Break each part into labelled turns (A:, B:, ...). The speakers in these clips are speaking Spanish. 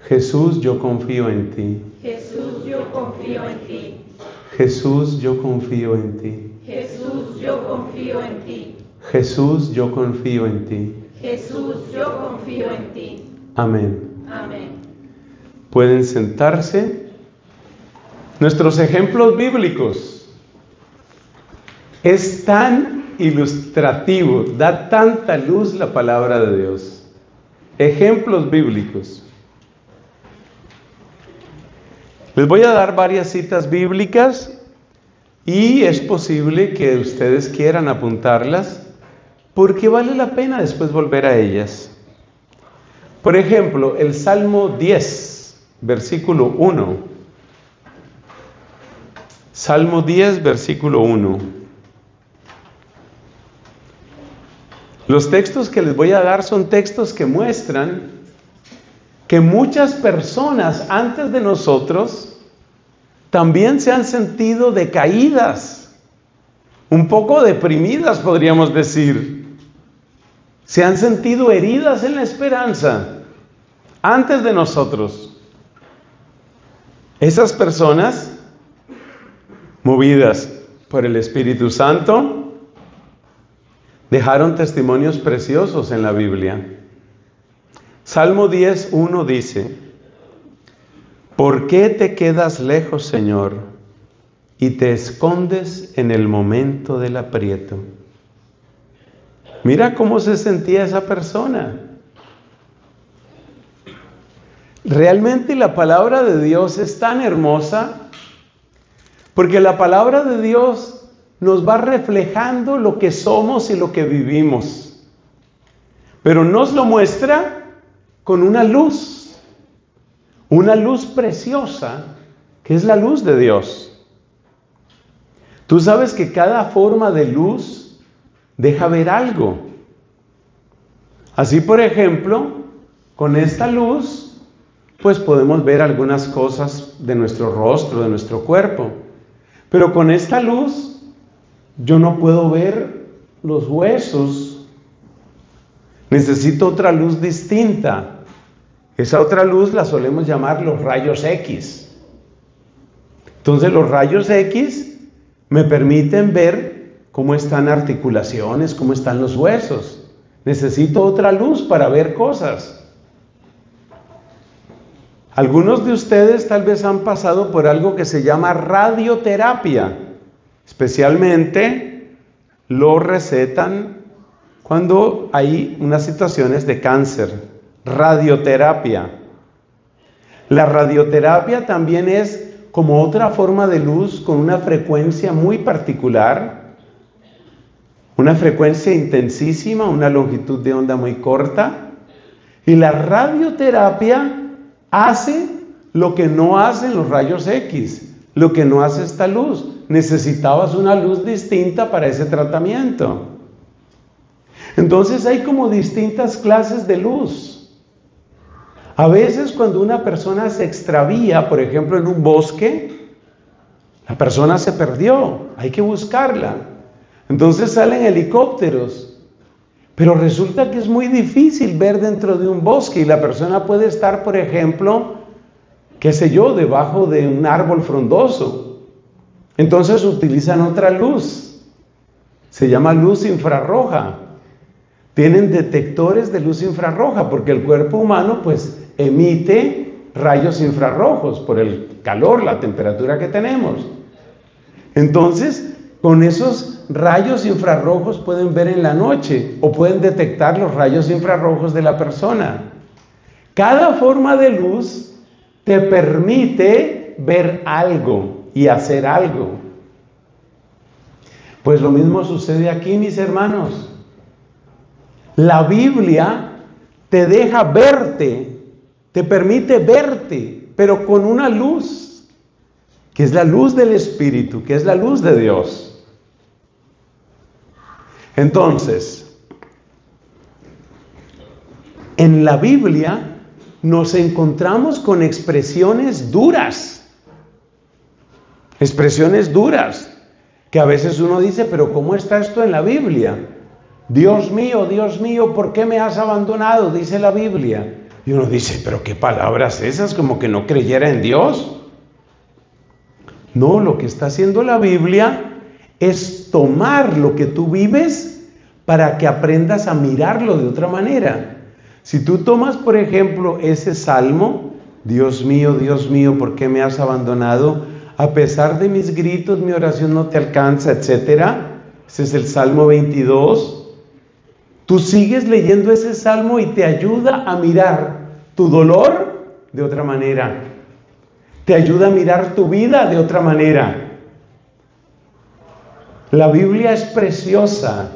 A: Jesús, yo confío en ti.
B: Jesús, yo confío en ti.
A: Jesús, yo confío en ti.
B: Jesús, yo confío en ti.
A: Jesús, yo confío en ti.
B: Jesús, yo confío en ti.
A: Amén.
B: Amén.
A: Pueden sentarse. Nuestros ejemplos bíblicos es tan ilustrativo, da tanta luz la palabra de Dios. Ejemplos bíblicos. Les voy a dar varias citas bíblicas y es posible que ustedes quieran apuntarlas porque vale la pena después volver a ellas. Por ejemplo, el Salmo 10, versículo 1. Salmo 10, versículo 1. Los textos que les voy a dar son textos que muestran que muchas personas antes de nosotros también se han sentido decaídas, un poco deprimidas, podríamos decir. Se han sentido heridas en la esperanza antes de nosotros. Esas personas, movidas por el Espíritu Santo, dejaron testimonios preciosos en la Biblia. Salmo 10:1 dice: ¿por qué te quedas lejos, Señor, y te escondes en el momento del aprieto? Mira cómo se sentía esa persona. Realmente la palabra de Dios es tan hermosa, porque la palabra de Dios nos va reflejando lo que somos y lo que vivimos, pero nos lo muestra con una luz preciosa, que es la luz de Dios. Tú sabes que cada forma de luz deja ver algo. Así, por ejemplo, con esta luz, pues podemos ver algunas cosas de nuestro rostro, de nuestro cuerpo. Pero con esta luz, yo no puedo ver los huesos. Necesito otra luz distinta. Esa otra luz la solemos llamar los rayos X. Entonces los rayos X me permiten ver cómo están articulaciones, cómo están los huesos. Necesito otra luz para ver cosas. Algunos de ustedes tal vez han pasado por algo que se llama radioterapia. Especialmente lo recetan cuando hay unas situaciones de cáncer. Radioterapia. La radioterapia también es como otra forma de luz con una frecuencia muy particular, una frecuencia intensísima, una longitud de onda muy corta. Y la radioterapia hace lo que no hacen los rayos X, lo que no hace esta luz. Necesitabas una luz distinta para ese tratamiento. Entonces hay como distintas clases de luz. A veces cuando una persona se extravía, por ejemplo en un bosque, la persona se perdió, hay que buscarla. Entonces salen helicópteros, pero resulta que es muy difícil ver dentro de un bosque y la persona puede estar, por ejemplo, qué sé yo, debajo de un árbol frondoso. Entonces utilizan otra luz, se llama luz infrarroja. Tienen detectores de luz infrarroja porque el cuerpo humano pues emite rayos infrarrojos por el calor, la temperatura que tenemos. Entonces, con esos rayos infrarrojos pueden ver en la noche o pueden detectar los rayos infrarrojos de la persona. Cada forma de luz te permite ver algo y hacer algo. Pues lo mismo sucede aquí, mis hermanos. La Biblia te deja verte, te permite verte, pero con una luz, que es la luz del Espíritu, que es la luz de Dios. Entonces, en la Biblia nos encontramos con expresiones duras, que a veces uno dice, pero ¿cómo está esto en la Biblia? Dios mío, ¿por qué me has abandonado? Dice la Biblia. Y uno dice, pero qué palabras esas, como que no creyera en Dios. No, lo que está haciendo la Biblia es tomar lo que tú vives para que aprendas a mirarlo de otra manera. Si tú tomas, por ejemplo, ese salmo, Dios mío, ¿por qué me has abandonado? A pesar de mis gritos, mi oración no te alcanza, etcétera. Ese es el Salmo 22. Tú sigues leyendo ese salmo y te ayuda a mirar tu dolor de otra manera. Te ayuda a mirar tu vida de otra manera. La Biblia es preciosa.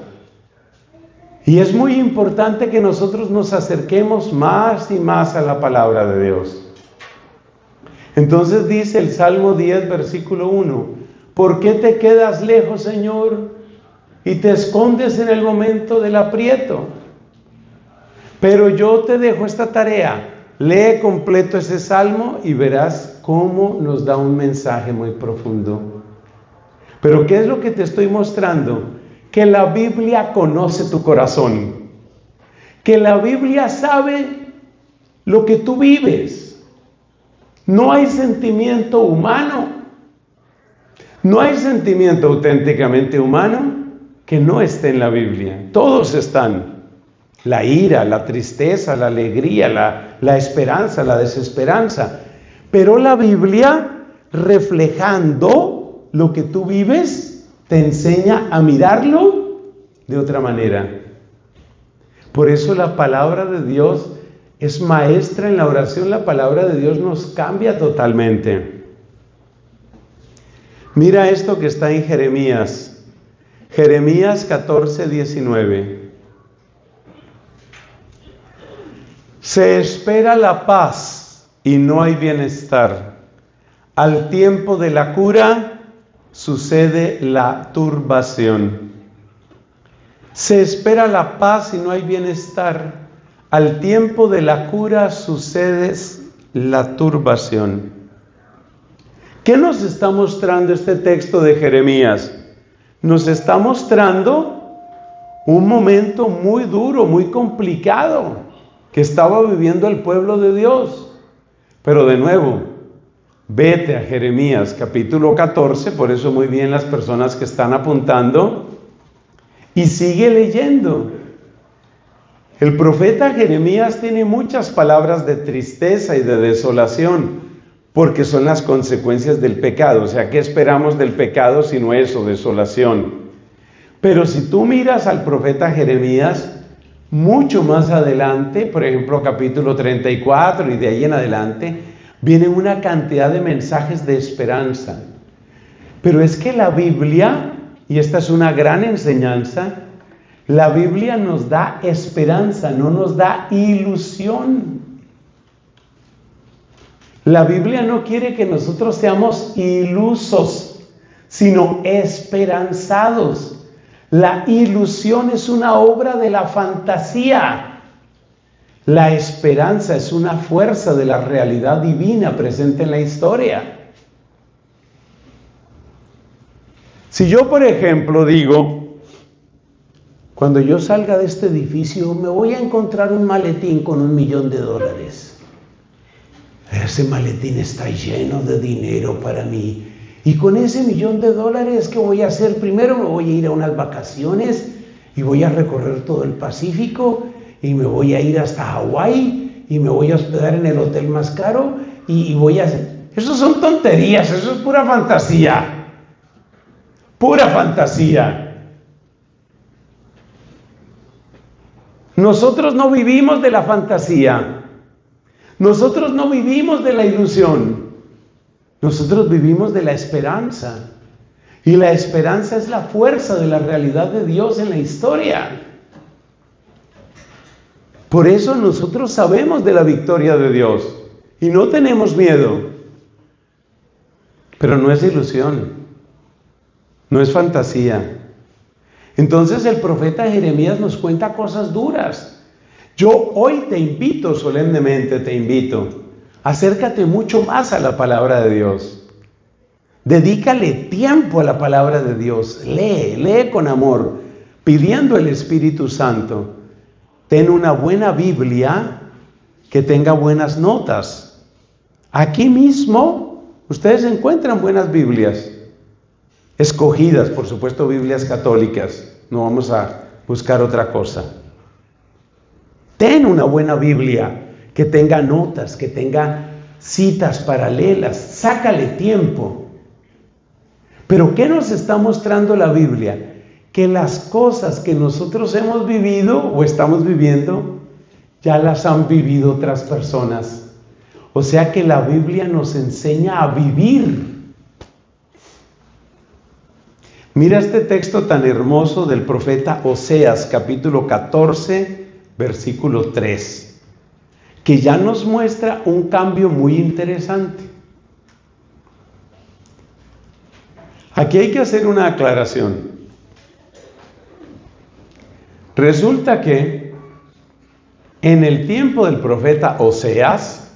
A: Y es muy importante que nosotros nos acerquemos más y más a la palabra de Dios. Entonces dice el Salmo 10, versículo 1, ¿por qué te quedas lejos, Señor, y te escondes en el momento del aprieto? Pero yo te dejo esta tarea. Lee completo ese salmo y verás cómo nos da un mensaje muy profundo. Pero ¿qué es lo que te estoy mostrando? Que la Biblia conoce tu corazón. Que la Biblia sabe lo que tú vives. No hay sentimiento humano. No hay sentimiento auténticamente humano que no esté en la Biblia. Todos están. La ira, la tristeza, la alegría, la esperanza, la desesperanza. Pero la Biblia, reflejando lo que tú vives, te enseña a mirarlo de otra manera. Por eso la palabra de Dios es maestra en la oración. La palabra de Dios nos cambia totalmente. Mira esto que está en Jeremías. Jeremías 14, 19. Se espera la paz y no hay bienestar. Al tiempo de la cura sucede la turbación. Se espera la paz y no hay bienestar. Al tiempo de la cura sucede la turbación. ¿Qué nos está mostrando este texto de Jeremías? Nos está mostrando un momento muy duro, muy complicado que estaba viviendo el pueblo de Dios. Pero de nuevo, vete a Jeremías capítulo 14, por eso muy bien las personas que están apuntando, y sigue leyendo. El profeta Jeremías tiene muchas palabras de tristeza y de desolación, porque son las consecuencias del pecado. O sea, ¿qué esperamos del pecado sino eso, desolación? Pero si tú miras al profeta Jeremías, mucho más adelante, por ejemplo, capítulo 34 y de ahí en adelante, vienen una cantidad de mensajes de esperanza. Pero es que la Biblia, y esta es una gran enseñanza, la Biblia nos da esperanza, no nos da ilusión. La Biblia no quiere que nosotros seamos ilusos, sino esperanzados. La ilusión es una obra de la fantasía. La esperanza es una fuerza de la realidad divina presente en la historia. Si yo, por ejemplo, digo, cuando yo salga de este edificio me voy a encontrar un maletín con $1,000,000. Ese maletín está lleno de dinero para mí. Y con ese $1,000,000, ¿qué voy a hacer? Primero me voy a ir a unas vacaciones y voy a recorrer todo el Pacífico y me voy a ir hasta Hawái y me voy a hospedar en el hotel más caro y voy a hacer... Eso son tonterías, eso es pura fantasía. Pura fantasía. Nosotros no vivimos de la fantasía. Nosotros no vivimos de la ilusión. Nosotros vivimos de la esperanza. Y la esperanza es la fuerza de la realidad de Dios en la historia. Por eso nosotros sabemos de la victoria de Dios y no tenemos miedo. Pero no es ilusión, no es fantasía. Entonces el profeta Jeremías nos cuenta cosas duras. Yo hoy te invito, solemnemente te invito, acércate mucho más a la palabra de Dios. Dedícale tiempo a la palabra de Dios. Lee con amor, pidiendo el Espíritu Santo. Ten una buena Biblia que tenga buenas notas. Aquí mismo ustedes encuentran buenas Biblias, escogidas, por supuesto, Biblias católicas. No vamos a buscar otra cosa. Ten una buena Biblia que tenga notas, que tenga citas paralelas. Sácale tiempo. Pero ¿qué nos está mostrando la Biblia? Que las cosas que nosotros hemos vivido o estamos viviendo, ya las han vivido otras personas. O sea que la Biblia nos enseña a vivir. Mira este texto tan hermoso del profeta Oseas, capítulo 14, versículo 3, que ya nos muestra un cambio muy interesante. Aquí hay que hacer una aclaración. Resulta que en el tiempo del profeta Oseas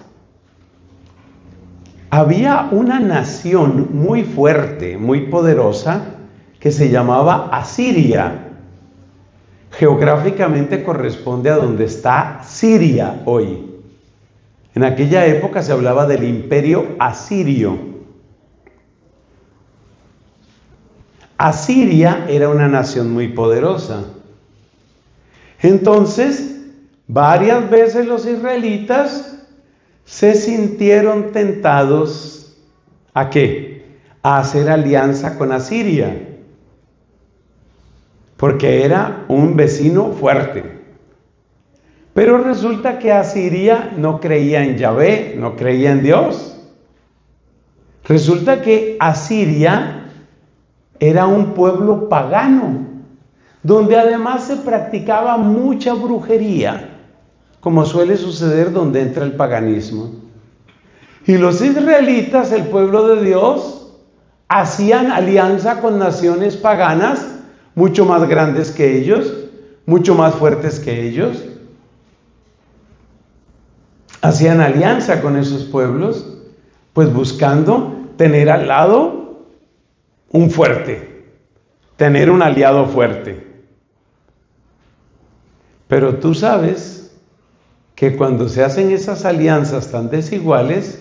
A: había una nación muy fuerte, muy poderosa, que se llamaba Asiria. Geográficamente corresponde a donde está Siria hoy. En aquella época se hablaba del imperio asirio. Asiria era una nación muy poderosa. Entonces, varias veces los israelitas se sintieron tentados ¿a qué? A hacer alianza con Asiria, porque era un vecino fuerte. Pero resulta que Asiria no creía en Yahvé, no creía en Dios. Resulta que Asiria era un pueblo pagano, donde además se practicaba mucha brujería, como suele suceder donde entra el paganismo. Y los israelitas, el pueblo de Dios, hacían alianza con naciones paganas, mucho más grandes que ellos, mucho más fuertes que ellos. Hacían alianza con esos pueblos, pues buscando tener al lado un fuerte, tener un aliado fuerte. Pero tú sabes que cuando se hacen esas alianzas tan desiguales,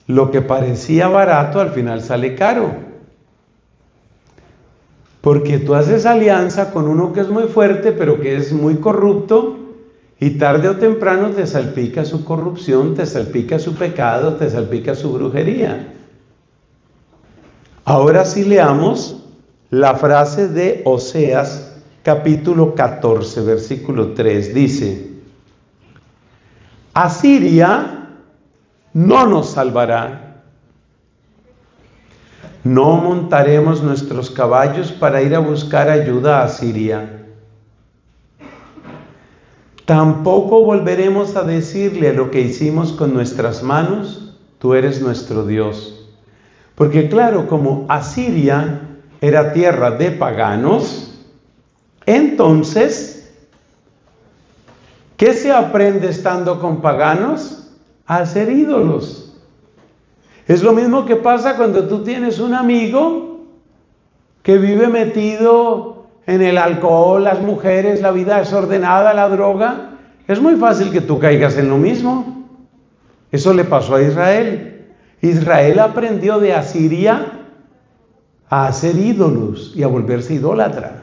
A: lo que parecía barato al final sale caro. Porque tú haces alianza con uno que es muy fuerte, pero que es muy corrupto, y tarde o temprano te salpica su corrupción, te salpica su pecado, te salpica su brujería. Ahora sí leamos la frase de Oseas, capítulo 14, versículo 3, dice: Asiria no nos salvará. No montaremos nuestros caballos para ir a buscar ayuda a Asiria. Tampoco volveremos a decirle a lo que hicimos con nuestras manos: tú eres nuestro Dios. Porque claro, como Asiria era tierra de paganos, entonces, ¿qué se aprende estando con paganos? A hacer ídolos. Es lo mismo que pasa cuando tú tienes un amigo que vive metido en el alcohol, las mujeres, la vida desordenada, la droga. Es muy fácil que tú caigas en lo mismo. Eso le pasó a Israel. Israel aprendió de Asiria a hacer ídolos y a volverse idólatra.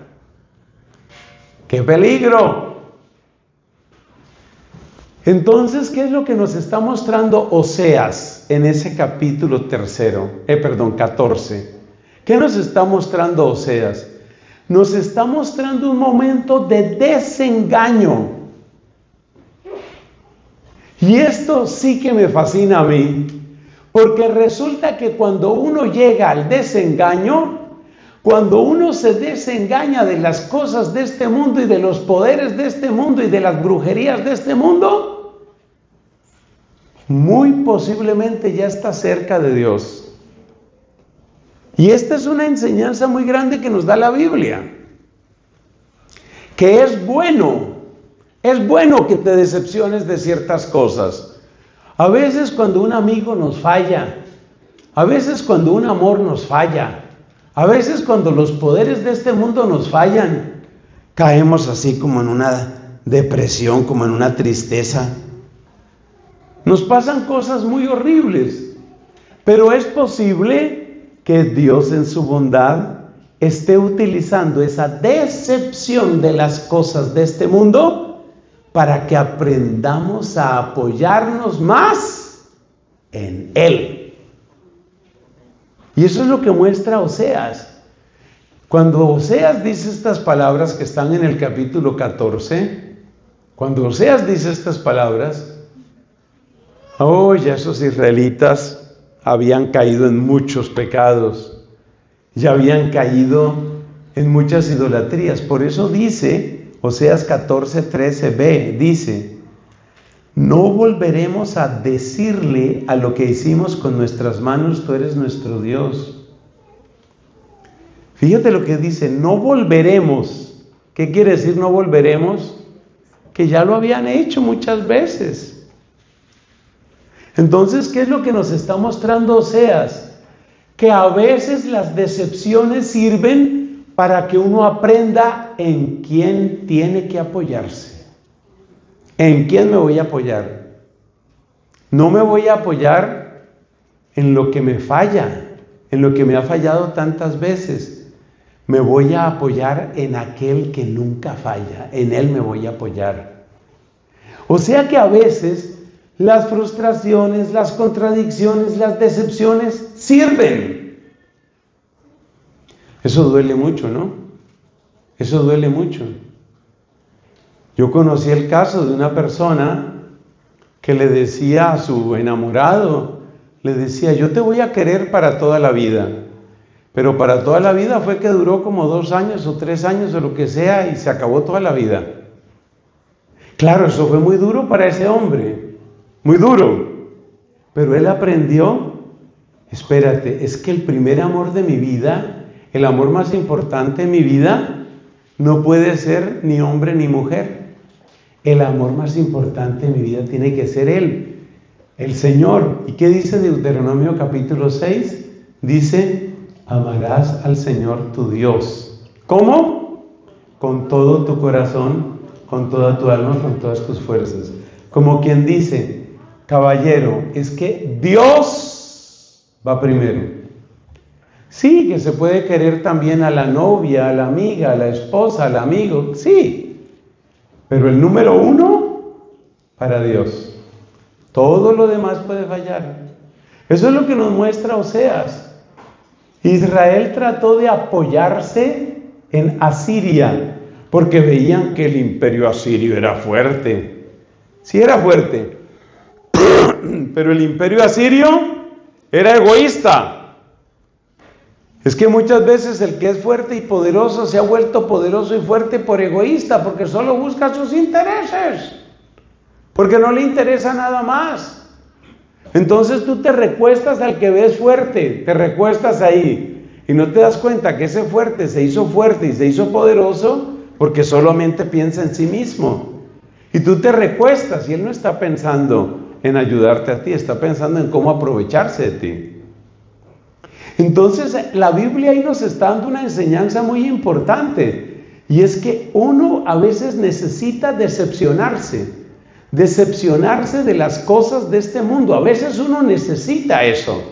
A: ¡Qué peligro! Entonces, ¿qué es lo que nos está mostrando Oseas en ese capítulo 14? ¿Qué nos está mostrando Oseas? Nos está mostrando un momento de desengaño. Y esto sí que me fascina a mí, porque resulta que cuando uno llega al desengaño, cuando uno se desengaña de las cosas de este mundo y de los poderes de este mundo y de las brujerías de este mundo, muy posiblemente ya está cerca de Dios. Y esta es una enseñanza muy grande que nos da la Biblia, que es bueno que te decepciones de ciertas cosas. A veces cuando un amigo nos falla, a veces cuando un amor nos falla, a veces cuando los poderes de este mundo nos fallan, caemos así como en una depresión, como en una tristeza. Nos pasan cosas muy horribles, pero es posible que Dios en su bondad esté utilizando esa decepción de las cosas de este mundo para que aprendamos a apoyarnos más en Él. Y eso es lo que muestra Oseas. Cuando Oseas dice estas palabras que están en el capítulo 14, cuando Oseas dice estas palabras, ya esos israelitas habían caído en muchos pecados, ya habían caído en muchas idolatrías. Por eso dice, Oseas 14:13b, dice: no volveremos a decirle a lo que hicimos con nuestras manos, tú eres nuestro Dios. Fíjate lo que dice, no volveremos. ¿Qué quiere decir no volveremos? Que ya lo habían hecho muchas veces. Entonces, ¿qué es lo que nos está mostrando Oseas? Que a veces las decepciones sirven para que uno aprenda en quién tiene que apoyarse. ¿En quién me voy a apoyar? No me voy a apoyar en lo que me falla, en lo que me ha fallado tantas veces. Me voy a apoyar en aquel que nunca falla, en Él me voy a apoyar. O sea que a veces las frustraciones, las contradicciones, las decepciones sirven. Eso duele mucho, ¿no? Eso duele mucho. Yo conocí el caso de una persona que le decía a su enamorado, le decía, yo te voy a querer para toda la vida. Pero para toda la vida fue que duró como 2 años o 3 años o lo que sea y se acabó toda la vida. Claro, eso fue muy duro para ese hombre, muy duro. Pero él aprendió, espérate, es que el primer amor de mi vida, el amor más importante en mi vida, no puede ser ni hombre ni mujer. El amor más importante en mi vida tiene que ser Él, el Señor. ¿Y qué dice Deuteronomio capítulo 6? Dice, amarás al Señor tu Dios. ¿Cómo? Con todo tu corazón, con toda tu alma, con todas tus fuerzas. Como quien dice, caballero, es que Dios va primero. Sí, que se puede querer también a la novia, a la amiga, a la esposa, al amigo, sí. Pero el número 1, para Dios. Todo lo demás puede fallar. Eso es lo que nos muestra Oseas. Israel trató de apoyarse en Asiria, porque veían que el imperio asirio era fuerte. Sí era fuerte, pero el imperio asirio era egoísta. Es que muchas veces el que es fuerte y poderoso se ha vuelto poderoso y fuerte por egoísta, porque solo busca sus intereses, porque no le interesa nada más. Entonces tú te recuestas al que ves fuerte, te recuestas ahí y no te das cuenta que ese fuerte se hizo fuerte y se hizo poderoso porque solamente piensa en sí mismo. Y tú te recuestas y él no está pensando en ayudarte a ti, está pensando en cómo aprovecharse de ti. Entonces la Biblia ahí nos está dando una enseñanza muy importante, y es que uno a veces necesita decepcionarse de las cosas de este mundo. A veces uno necesita eso.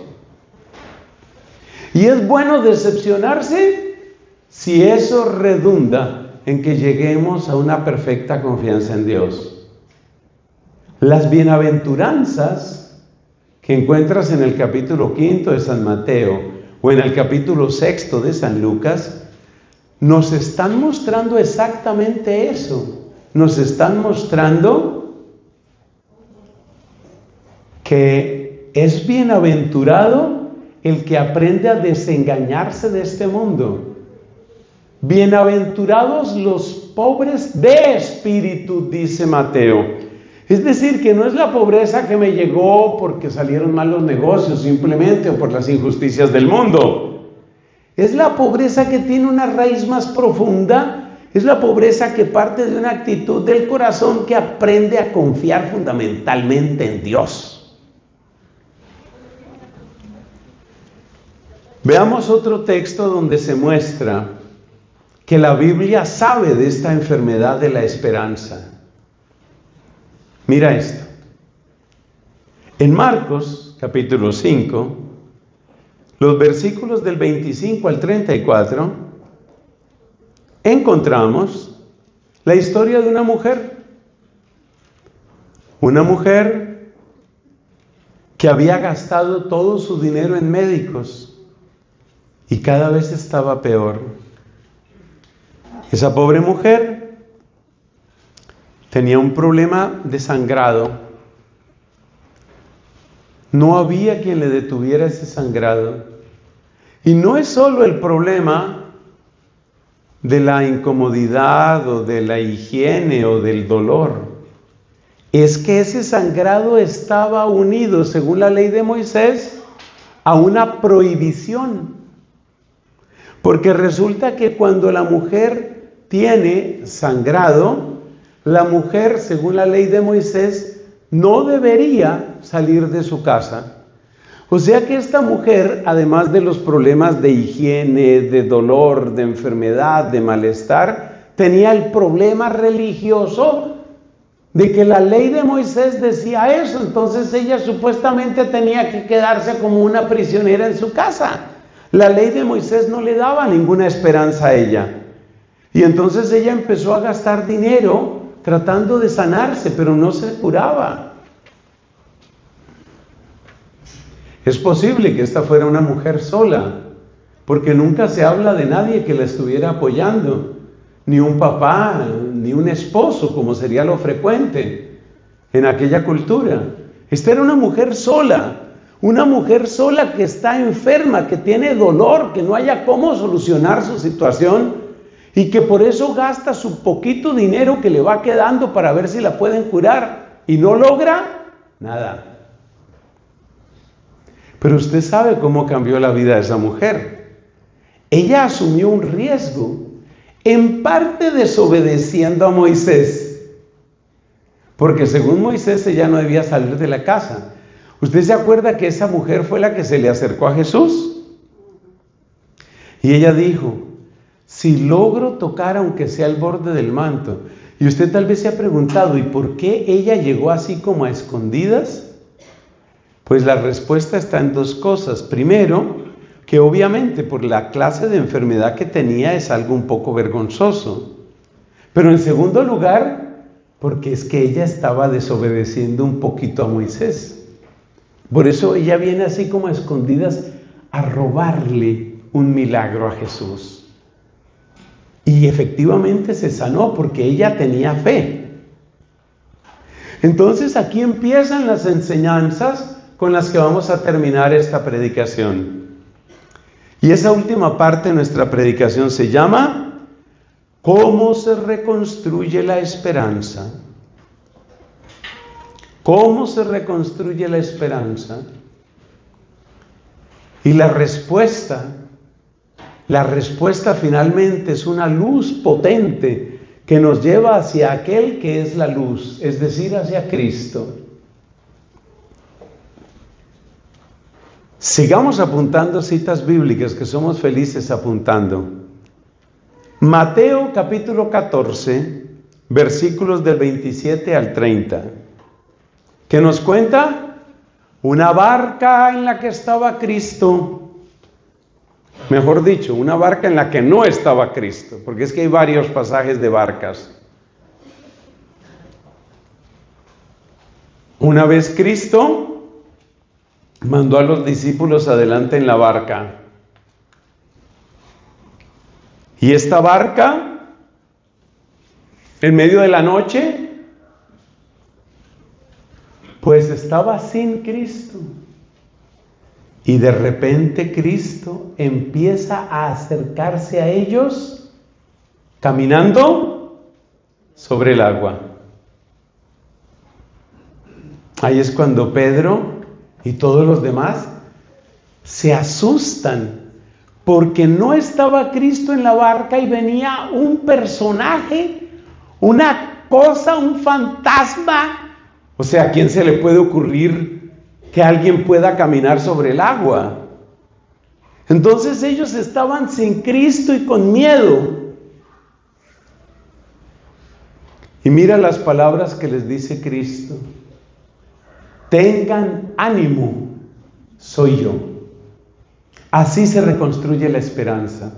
A: Y es bueno decepcionarse si eso redunda en que lleguemos a una perfecta confianza en Dios. Las bienaventuranzas que encuentras en el capítulo 5 de San Mateo o en el capítulo 6 de San Lucas, nos están mostrando exactamente eso. Nos están mostrando que es bienaventurado el que aprende a desengañarse de este mundo. Bienaventurados los pobres de espíritu, dice Mateo. Es decir, que no es la pobreza que me llegó porque salieron mal los negocios simplemente o por las injusticias del mundo. Es la pobreza que tiene una raíz más profunda. Es la pobreza que parte de una actitud del corazón que aprende a confiar fundamentalmente en Dios. Veamos otro texto donde se muestra que la Biblia sabe de esta enfermedad de la esperanza. Mira esto. En Marcos, capítulo 5, los versículos del 25 al 34, encontramos la historia de una mujer que había gastado todo su dinero en médicos y cada vez estaba peor. Esa pobre mujer tenía un problema de sangrado. No había quien le detuviera ese sangrado. Y no es solo el problema de la incomodidad o de la higiene o del dolor. Es que ese sangrado estaba unido, según la ley de Moisés, a una prohibición. Porque resulta que cuando la mujer tiene sangrado, la mujer, según la ley de Moisés, no debería salir de su casa. O sea que esta mujer, además de los problemas de higiene, de dolor, de enfermedad, de malestar, tenía el problema religioso de que la ley de Moisés decía eso. Entonces ella supuestamente tenía que quedarse como una prisionera en su casa. La ley de Moisés no le daba ninguna esperanza a ella. Y entonces ella empezó a gastar dinero tratando de sanarse, pero no se curaba. Es posible que esta fuera una mujer sola, porque nunca se habla de nadie que la estuviera apoyando, ni un papá, ni un esposo, como sería lo frecuente en aquella cultura. Esta era una mujer sola que está enferma, que tiene dolor, que no haya cómo solucionar su situación, y que por eso gasta su poquito dinero que le va quedando para ver si la pueden curar, y no logra nada. Pero usted sabe cómo cambió la vida de esa mujer. Ella asumió un riesgo, en parte desobedeciendo a Moisés, porque según Moisés ella no debía salir de la casa. ¿Usted se acuerda que esa mujer fue la que se le acercó a Jesús? Y ella dijo: si logro tocar aunque sea el borde del manto. Y usted tal vez se ha preguntado, ¿y por qué ella llegó así como a escondidas? Pues la respuesta está en dos cosas. Primero, que obviamente por la clase de enfermedad que tenía es algo un poco vergonzoso. Pero en segundo lugar, porque es que ella estaba desobedeciendo un poquito a Moisés. Por eso ella viene así como a escondidas a robarle un milagro a Jesús. Y efectivamente se sanó porque ella tenía fe. Entonces aquí empiezan las enseñanzas con las que vamos a terminar esta predicación. Y esa última parte de nuestra predicación se llama ¿cómo se reconstruye la esperanza? ¿Cómo se reconstruye la esperanza? Y la respuesta finalmente es una luz potente que nos lleva hacia aquel que es la luz, es decir, hacia Cristo. Sigamos apuntando citas bíblicas, que somos felices apuntando. Mateo capítulo 14, versículos del 27 al 30, que nos cuenta una barca en la que estaba Cristo. Mejor dicho, una barca en la que no estaba Cristo, porque es que hay varios pasajes de barcas. Una vez Cristo mandó a los discípulos adelante en la barca. Y esta barca, en medio de la noche, pues estaba sin Cristo. Y de repente Cristo empieza a acercarse a ellos caminando sobre el agua. Ahí es cuando Pedro y todos los demás se asustan, porque no estaba Cristo en la barca y venía un personaje, una cosa, un fantasma. O sea, ¿a quién se le puede ocurrir que alguien pueda caminar sobre el agua? Entonces ellos estaban sin Cristo y con miedo. Y mira las palabras que les dice Cristo. Tengan ánimo, soy yo. Así se reconstruye la esperanza.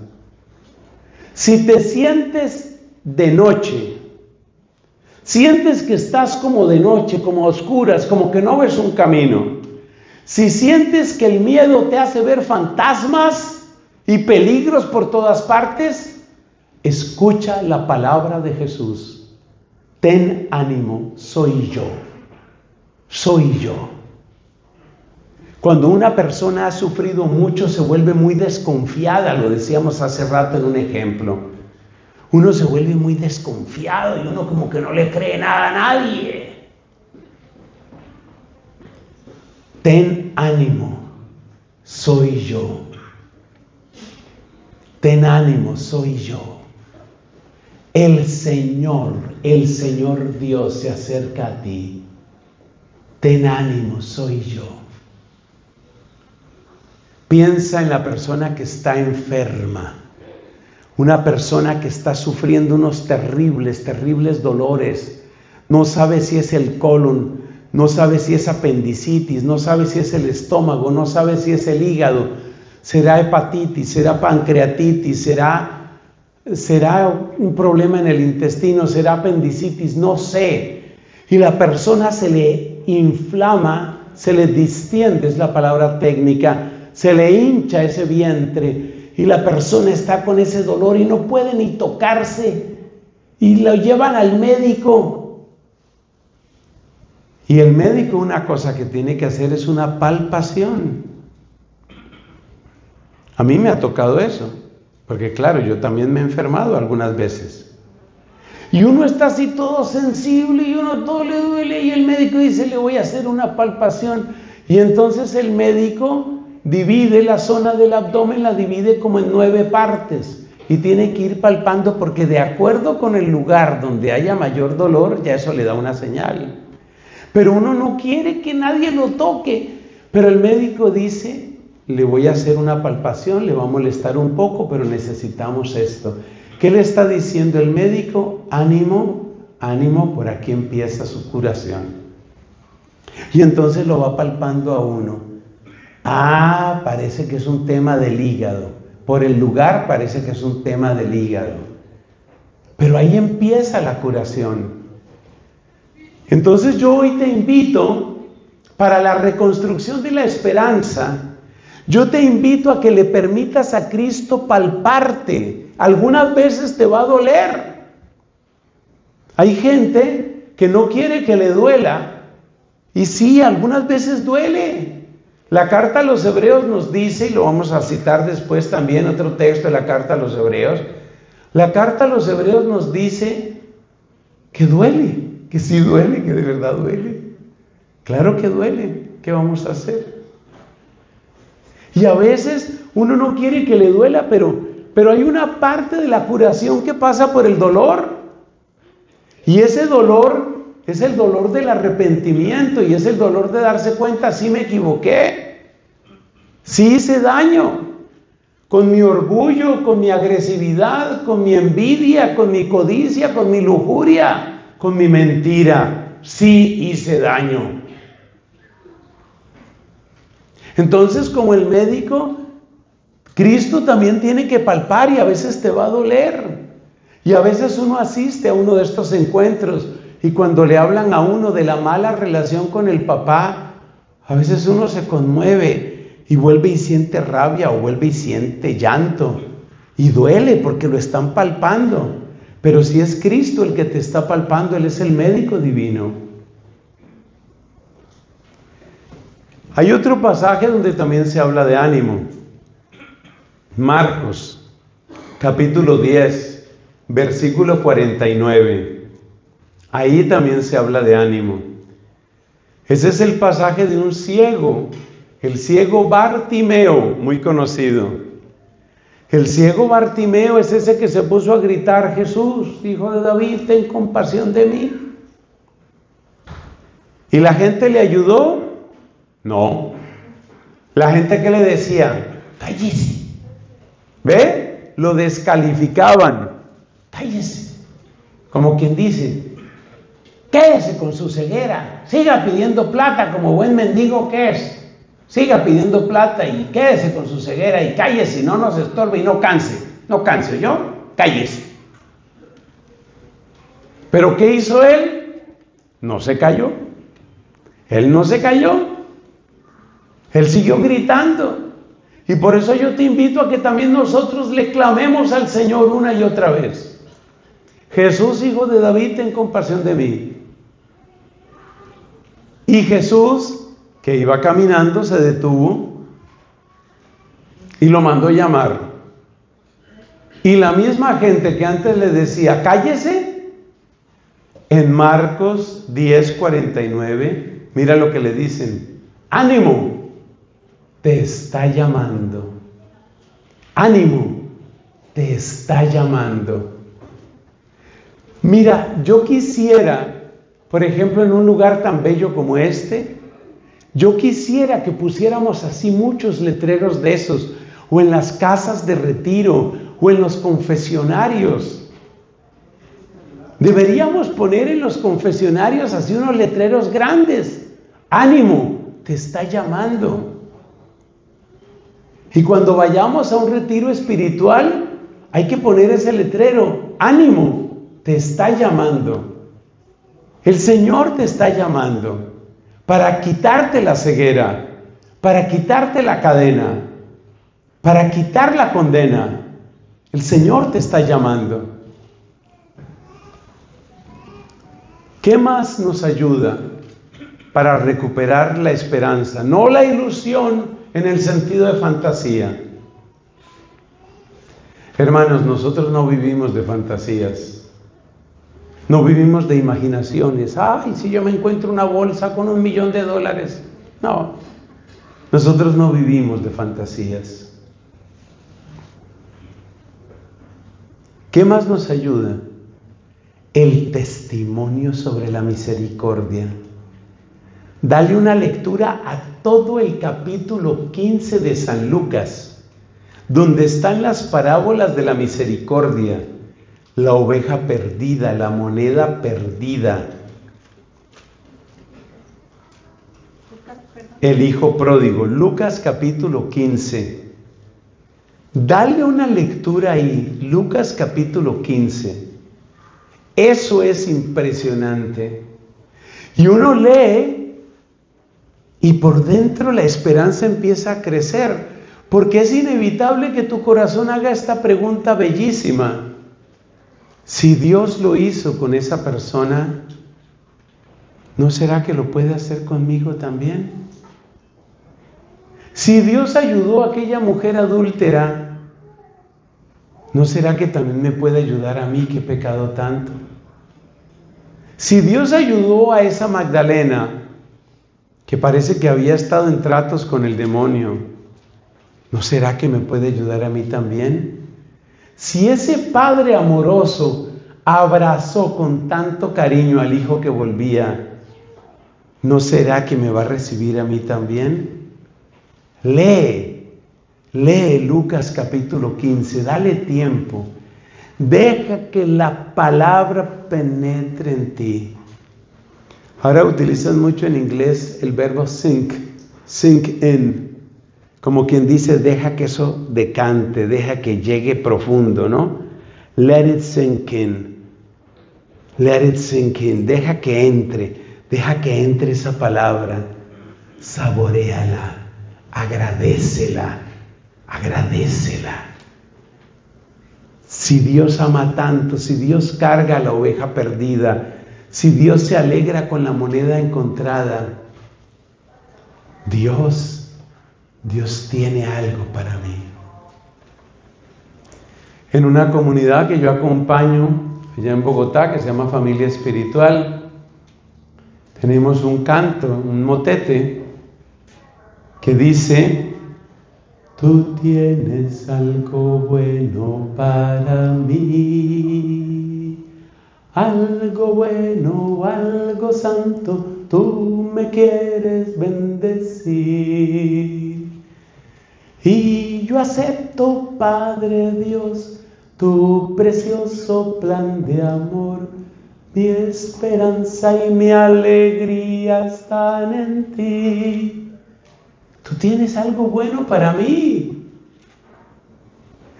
A: Si te sientes de noche, sientes que estás como de noche, como a oscuras, como que no ves un camino, si sientes que el miedo te hace ver fantasmas y peligros por todas partes, escucha la palabra de Jesús. Ten ánimo, soy yo. Soy yo. Cuando una persona ha sufrido mucho, se vuelve muy desconfiada, lo decíamos hace rato en un ejemplo. Uno se vuelve muy desconfiado y uno como que no le cree nada a nadie. Ten ánimo, soy yo. Ten ánimo, soy yo. El Señor Dios se acerca a ti. Ten ánimo, soy yo. Piensa en la persona que está enferma, una persona que está sufriendo unos terribles dolores. No sabe si es el colon, no sabe si es apendicitis, no sabe si es el estómago, no sabe si es el hígado, será hepatitis, será pancreatitis, será un problema en el intestino, será apendicitis, no sé. Y la persona se le inflama, se le distiende, es la palabra técnica, se le hincha ese vientre y la persona está con ese dolor y no puede ni tocarse y lo llevan al médico. Y el médico, una cosa que tiene que hacer es una palpación. A mí me ha tocado eso, porque claro, yo también me he enfermado algunas veces. Y uno está así todo sensible y uno todo le duele y el médico dice, le voy a hacer una palpación. Y entonces el médico divide la zona del abdomen, la divide como en 9 partes y tiene que ir palpando porque de acuerdo con el lugar donde haya mayor dolor, ya eso le da una señal. Pero uno no quiere que nadie lo toque. Pero el médico dice, le voy a hacer una palpación, le va a molestar un poco, pero necesitamos esto. ¿Qué le está diciendo el médico? Ánimo, ánimo, por aquí empieza su curación. Y entonces lo va palpando a uno. Ah, parece que es un tema del hígado. Por el lugar parece que es un tema del hígado. Pero ahí empieza la curación. Entonces yo hoy te invito, para la reconstrucción de la esperanza, yo te invito a que le permitas a Cristo palparte. Algunas veces te va a doler. Hay gente que no quiere que le duela. Y sí, algunas veces duele. La carta a los Hebreos nos dice, y lo vamos a citar después también, otro texto de la carta a los Hebreos. La carta a los Hebreos nos dice que duele, que sí duele, que de verdad duele. Claro que duele. ¿Qué vamos a hacer? Y a veces uno no quiere que le duela, pero hay una parte de la curación que pasa por el dolor. Y ese dolor es el dolor del arrepentimiento y es el dolor de darse cuenta, sí me equivoqué, sí hice daño, con mi orgullo, con mi agresividad, con mi envidia, con mi codicia, con mi lujuria, con mi mentira, sí hice daño. Entonces, como el médico, Cristo también tiene que palpar y a veces te va a doler. Y a veces uno asiste a uno de estos encuentros y cuando le hablan a uno de la mala relación con el papá, a veces uno se conmueve y vuelve y siente rabia o vuelve y siente llanto. Y duele porque lo están palpando. Pero si es Cristo el que te está palpando, Él es el médico divino. Hay otro pasaje donde también se habla de ánimo. Marcos, capítulo 10, versículo 49. Ahí también se habla de ánimo. Ese es el pasaje de un ciego, el ciego Bartimeo, muy conocido. El ciego Bartimeo es ese que se puso a gritar: Jesús, hijo de David, ten compasión de mí. ¿Y la gente le ayudó? No. La gente que le decía: cállese. ¿Ve? Lo descalificaban. Cállese. Como quien dice:
C: quédese con su ceguera, siga pidiendo plata como buen mendigo que es, siga pidiendo plata y quédese con su ceguera y cállese y no nos estorbe y no canse, ¿oyó? Cállese. ¿Pero qué hizo él? No se cayó. Él no se cayó. Él siguió gritando. Y por eso yo te invito a que también nosotros le clamemos al Señor una y otra vez. Jesús, hijo de David, ten compasión de mí. Y Jesús, que iba caminando, se detuvo y lo mandó llamar. Y la misma gente que antes le decía, cállese, en Marcos 10:49, mira lo que le dicen: ánimo, te está llamando. Ánimo, te está llamando. Mira, yo quisiera, por ejemplo, en un lugar tan bello como este, yo quisiera que pusiéramos así muchos letreros de esos, o en las casas de retiro, o en los confesionarios. Deberíamos poner en los confesionarios así unos letreros grandes. Ánimo, te está llamando. Y cuando vayamos a un retiro espiritual, hay que poner ese letrero. Ánimo, te está llamando. El Señor te está llamando para quitarte la ceguera, para quitarte la cadena, para quitar la condena. El Señor te está llamando. ¿Qué más nos ayuda para recuperar la esperanza? No la ilusión en el sentido de fantasía. Hermanos, nosotros no vivimos de fantasías. No vivimos de imaginaciones. Ay, si yo me encuentro una bolsa con $1.000.000. No, nosotros no vivimos de fantasías. ¿Qué más nos ayuda? El testimonio sobre la misericordia. Dale una lectura a todo el capítulo 15 de San Lucas, donde están las parábolas de la misericordia. La oveja perdida, la moneda perdida, el hijo pródigo. Lucas capítulo 15. Dale una lectura ahí, Lucas capítulo 15. Eso es impresionante. Y uno lee y por dentro la esperanza empieza a crecer, porque es inevitable que tu corazón haga esta pregunta bellísima. Si Dios lo hizo con esa persona, ¿no será que lo puede hacer conmigo también? Si Dios ayudó a aquella mujer adúltera, ¿no será que también me puede ayudar a mí que he pecado tanto? Si Dios ayudó a esa Magdalena, que parece que había estado en tratos con el demonio, ¿no será que me puede ayudar a mí también? Si ese padre amoroso abrazó con tanto cariño al hijo que volvía, ¿no será que me va a recibir a mí también? Lee Lucas capítulo 15, dale tiempo, deja que la palabra penetre en ti. Ahora utilizan mucho en inglés el verbo sink in, como quien dice, deja que eso decante, deja que llegue profundo, ¿no? Let it sink in, deja que entre esa palabra, saboréala, agradécela. Si Dios ama tanto, si Dios carga a la oveja perdida, si Dios se alegra con la moneda encontrada, Dios tiene algo para mí. En una comunidad que yo acompaño allá en Bogotá, que se llama Familia Espiritual, tenemos un canto, un motete, que dice: tú tienes algo bueno para mí, algo bueno, algo santo, tú me quieres bendecir. Y yo acepto, Padre Dios, tu precioso plan de amor. Mi esperanza y mi alegría están en ti. Tú tienes algo bueno para mí.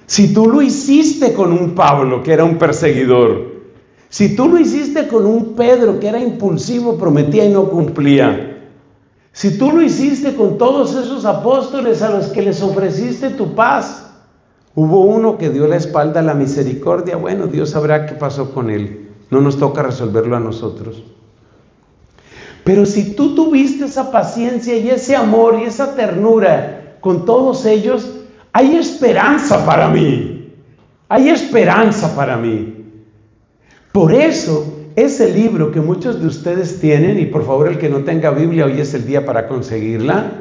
C: Si tú lo hiciste con un Pablo, que era un perseguidor, si tú lo hiciste con un Pedro, que era impulsivo, prometía y no cumplía, si tú lo hiciste con todos esos apóstoles a los que les ofreciste tu paz, hubo uno que dio la espalda a la misericordia. Bueno, Dios sabrá qué pasó con él. No nos toca resolverlo a nosotros. Pero si tú tuviste esa paciencia y ese amor y esa ternura con todos ellos, hay esperanza para mí. Hay esperanza para mí. Por eso, ese libro que muchos de ustedes tienen, y por favor el que no tenga Biblia, hoy es el día para conseguirla,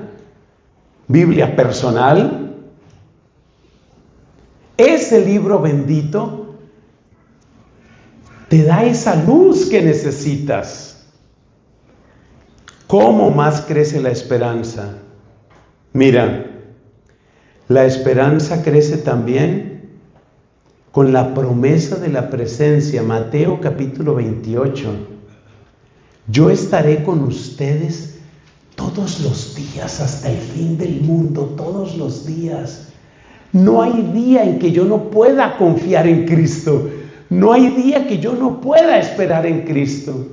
C: Biblia personal, ese libro bendito te da esa luz que necesitas. ¿Cómo más crece la esperanza? Mira, la esperanza crece también con la promesa de la presencia. Mateo capítulo 28. Yo estaré con ustedes todos los días hasta el fin del mundo, todos los días. No hay día en que yo no pueda confiar en Cristo. No hay día que yo no pueda esperar en Cristo.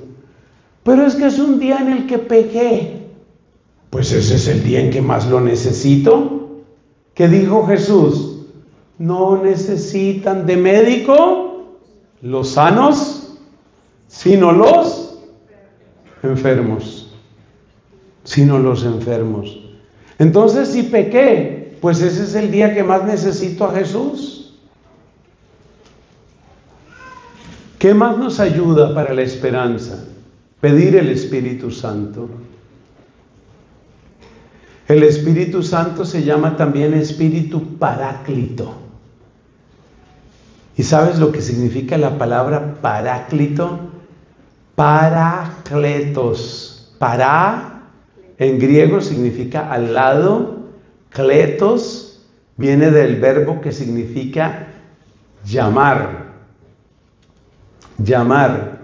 C: Pero es que es un día en el que pequé. Pues ese es el día en que más lo necesito. ¿Qué dijo Jesús? No necesitan de médico los sanos, sino los enfermos. Sino los enfermos. Entonces, si pequé, pues ese es el día que más necesito a Jesús. ¿Qué más nos ayuda para la esperanza? Pedir el Espíritu Santo. El Espíritu Santo se llama también Espíritu Paráclito. ¿Y sabes lo que significa la palabra Paráclito? Parakletos. Para, en griego, significa al lado. Kletos viene del verbo que significa llamar. Llamar.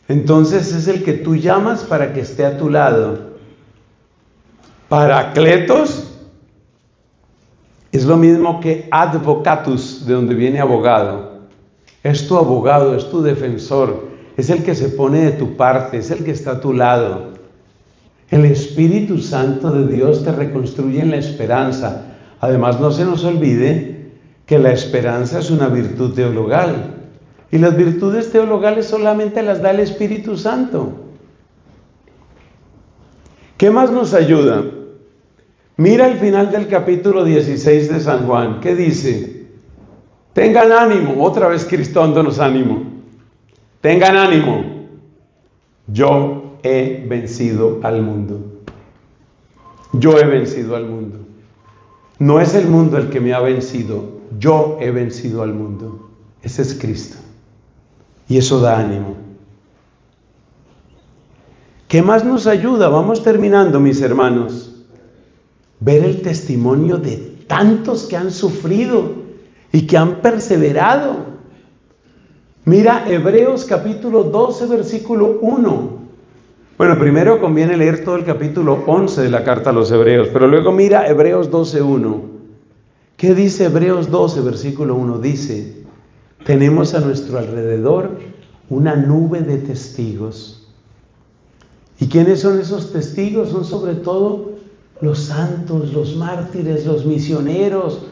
C: Entonces es el que tú llamas para que esté a tu lado. Parakletos es lo mismo que advocatus, de donde viene abogado. Es tu abogado, es tu defensor, es el que se pone de tu parte, es el que está a tu lado. El Espíritu Santo de Dios te reconstruye en la esperanza. Además, no se nos olvide que la esperanza es una virtud teologal. Y las virtudes teologales solamente las da el Espíritu Santo. ¿Qué más nos ayuda? Mira el final del capítulo 16 de San Juan. ¿Qué dice? Tengan ánimo. Otra vez Cristo dándonos ánimo. Tengan ánimo. Yo he vencido al mundo. Yo he vencido al mundo. No es el mundo el que me ha vencido. Yo he vencido al mundo. Ese es Cristo. Y eso da ánimo. ¿Qué más nos ayuda? Vamos terminando, mis hermanos. Ver el testimonio de tantos que han sufrido y que han perseverado. Mira Hebreos capítulo 12, versículo 1. Bueno, primero conviene leer todo el capítulo 11 de la carta a los Hebreos, pero luego mira Hebreos 12, 1. ¿Qué dice Hebreos 12, versículo 1? Dice: tenemos a nuestro alrededor una nube de testigos. ¿Y quiénes son esos testigos? Son sobre todo los santos, los mártires, los misioneros,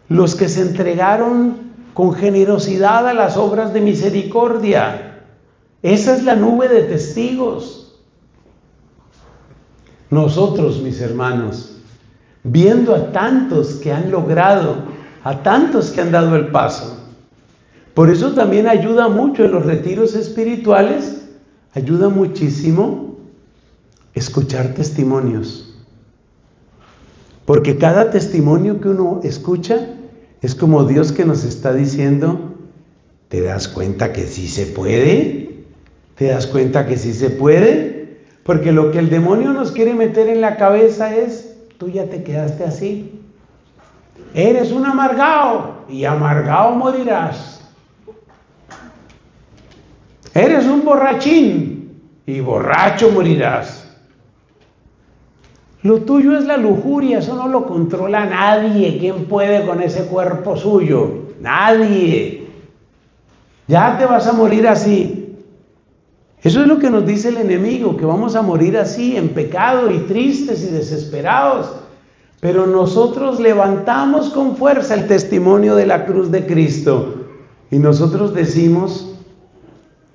C: los que se entregaron con generosidad a las obras de misericordia. Esa es la nube de testigos. Nosotros, mis hermanos, viendo a tantos que han logrado, a tantos que han dado el paso. Por eso también ayuda mucho en los retiros espirituales, ayuda muchísimo escuchar testimonios. Porque cada testimonio que uno escucha es como Dios que nos está diciendo: ¿te das cuenta que sí se puede? ¿Te das cuenta que sí se puede? Porque lo que el demonio nos quiere meter en la cabeza es: tú ya te quedaste así. Eres un amargado y amargado morirás. Eres un borrachín y borracho morirás. Lo tuyo es la lujuria, eso no lo controla nadie. ¿Quién puede con ese cuerpo suyo? Nadie. Ya te vas a morir así. Eso es lo que nos dice el enemigo, que vamos a morir así, en pecado y tristes y desesperados. Pero nosotros levantamos con fuerza el testimonio de la cruz de Cristo y nosotros decimos: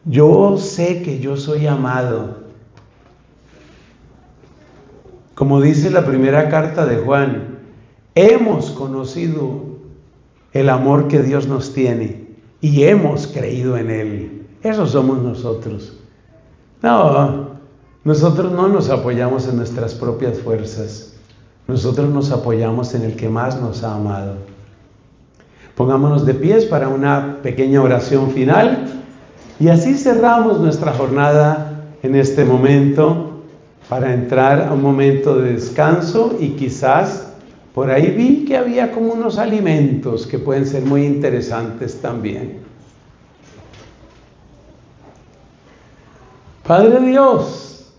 C: yo sé que yo soy amado. Como dice la primera carta de Juan, hemos conocido el amor que Dios nos tiene y hemos creído en Él. Esos somos nosotros. No, nosotros no nos apoyamos en nuestras propias fuerzas. Nosotros nos apoyamos en el que más nos ha amado. Pongámonos de pies para una pequeña oración final y así cerramos nuestra jornada en este momento para entrar a un momento de descanso y quizás por ahí vi que había como unos alimentos que pueden ser muy interesantes también. Padre Dios,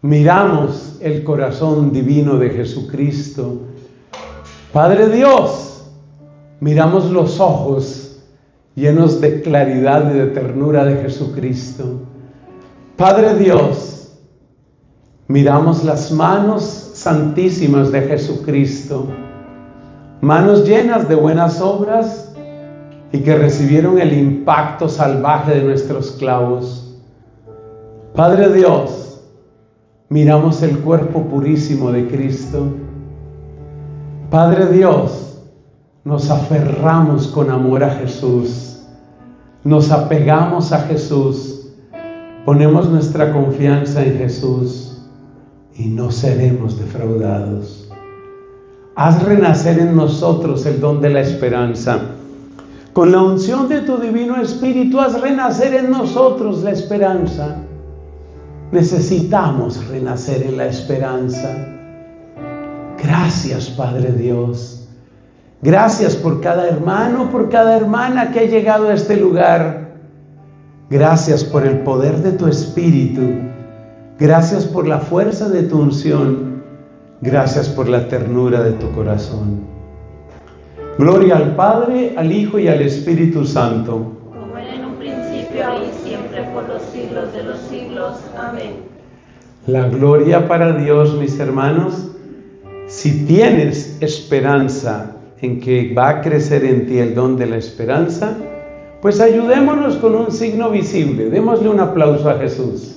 C: miramos el corazón divino de Jesucristo. Padre Dios, miramos los ojos llenos de claridad y de ternura de Jesucristo. Padre Dios, miramos las manos santísimas de Jesucristo, manos llenas de buenas obras y que recibieron el impacto salvaje de nuestros clavos. Padre Dios, miramos el cuerpo purísimo de Cristo. Padre Dios, nos aferramos con amor a Jesús, nos apegamos a Jesús, ponemos nuestra confianza en Jesús y no seremos defraudados. Haz renacer en nosotros el don de la esperanza. Con la unción de tu Divino Espíritu, haz renacer en nosotros la esperanza. Necesitamos renacer en la esperanza. Gracias, Padre Dios. Gracias por cada hermano, por cada hermana que ha llegado a este lugar. Gracias por el poder de tu Espíritu. Gracias por la fuerza de tu unción. Gracias por la ternura de tu corazón. Gloria al Padre, al Hijo y al Espíritu Santo.
B: Como era en un principio, ahora y siempre, por los siglos de los siglos. Amén.
C: La gloria para Dios, mis hermanos. Si tienes esperanza en que va a crecer en ti el don de la esperanza, pues ayudémonos con un signo visible. Démosle un aplauso a Jesús.